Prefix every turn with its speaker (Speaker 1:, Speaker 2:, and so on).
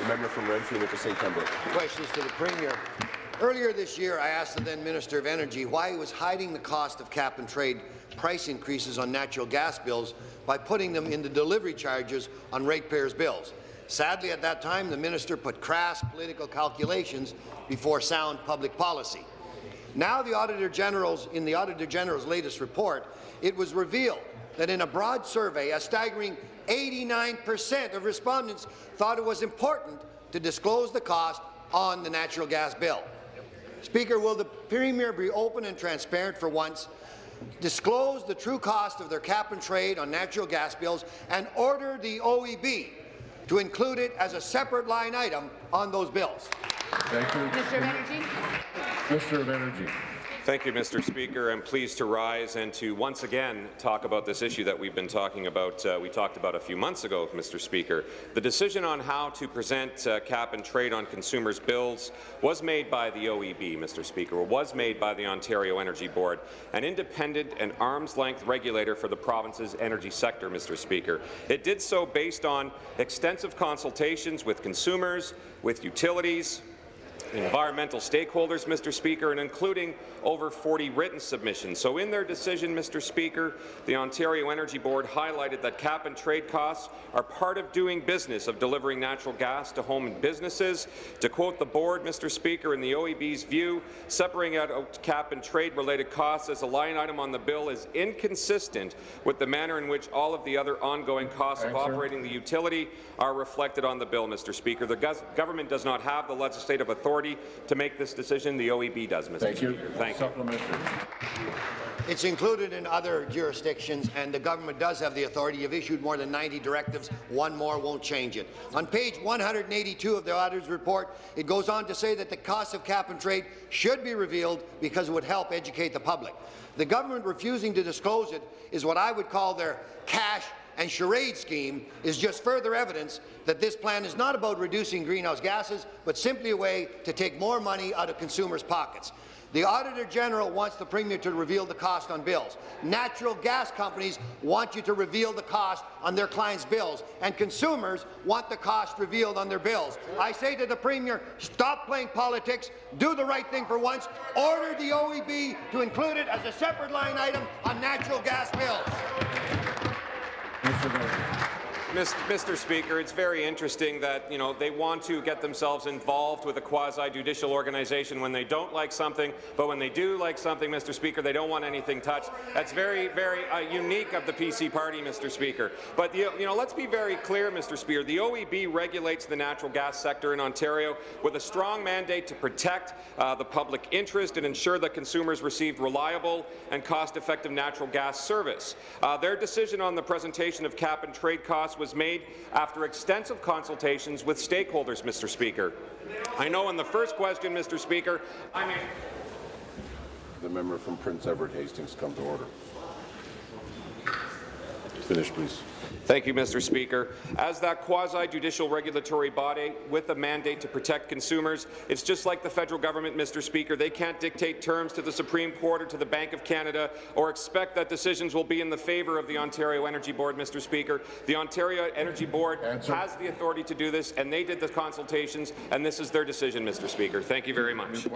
Speaker 1: The member from Renfrew to St. Pembroke.
Speaker 2: Questions to the Premier. Earlier this year, I asked the then Minister of Energy why he was hiding the cost of cap-and-trade price increases on natural gas bills by putting them in the delivery charges on ratepayers' bills. Sadly, at that time, the minister put crass political calculations before sound public policy. Now, in the Auditor General's latest report, it was revealed that in a broad survey, a staggering 89% of respondents thought it was important to disclose the cost on the natural gas bill. Speaker, will the Premier be open and transparent for once, disclose the true cost of their cap-and-trade on natural gas bills, and order the OEB to include it as a separate line item on those bills?
Speaker 3: Thank you.
Speaker 4: Minister of Energy.
Speaker 3: Minister of Energy.
Speaker 5: Thank you, Mr. Speaker. I'm pleased to rise and to once again talk about this issue that we've been talking about. We talked about a few months ago, Mr. Speaker. The decision on how to present cap and trade on consumers' bills was made by the OEB, Mr. Speaker, was made by the Ontario Energy Board, an independent and arm's-length regulator for the province's energy sector, Mr. Speaker. It did so based on extensive consultations with consumers, with utilities, environmental stakeholders, Mr. Speaker, and including over 40 written submissions. So in their decision, Mr. Speaker, the Ontario Energy Board highlighted that cap-and-trade costs are part of doing business of delivering natural gas to home and businesses. To quote the board, Mr. Speaker, in the OEB's view, separating out cap-and-trade related costs as a line item on the bill is inconsistent with the manner in which all of the other ongoing costs of operating the utility are reflected on the bill, Mr. Speaker. The government does not have the legislative authority to make this decision. The OEB does, Mr. Speaker. Thank you.
Speaker 3: Supplementary.
Speaker 2: It's included in other jurisdictions, and the government does have the authority. You've issued more than 90 directives. One more won't change it. On page 182 of the auditor's report, it goes on to say that the cost of cap-and-trade should be revealed because it would help educate the public. The government refusing to disclose it is what I would call their cash and charade scheme, is just further evidence that this plan is not about reducing greenhouse gases, but simply a way to take more money out of consumers' pockets. The Auditor General wants the Premier to reveal the cost on bills. Natural gas companies want you to reveal the cost on their clients' bills, and consumers want the cost revealed on their bills. I say to the Premier, stop playing politics, do the right thing for once, order the OEB to include it as a separate line item on natural gas bills.
Speaker 5: Mr. Speaker, it's very interesting that they want to get themselves involved with a quasi-judicial organization when they don't like something, but when they do like something, Mr. Speaker, they don't want anything touched. That's very, very unique of the PC party, Mr. Speaker. But let's be very clear, Mr. Speaker. The OEB regulates the natural gas sector in Ontario with a strong mandate to protect the public interest and ensure that consumers receive reliable and cost-effective natural gas service. Their decision on the presentation of cap-and-trade costs was made after extensive consultations with stakeholders, Mr. Speaker. I know in the first question, Mr. Speaker,
Speaker 1: The member from Prince Edward Hastings come to order. Finish, please.
Speaker 5: Thank you, Mr. Speaker. As that quasi-judicial regulatory body with a mandate to protect consumers, it's just like the federal government, Mr. Speaker. They can't dictate terms to the Supreme Court or to the Bank of Canada or expect that decisions will be in the favour of the Ontario Energy Board, Mr. Speaker. The Ontario Energy Board has the authority to do this, and they did the consultations, and this is their decision, Mr. Speaker. Thank you very much.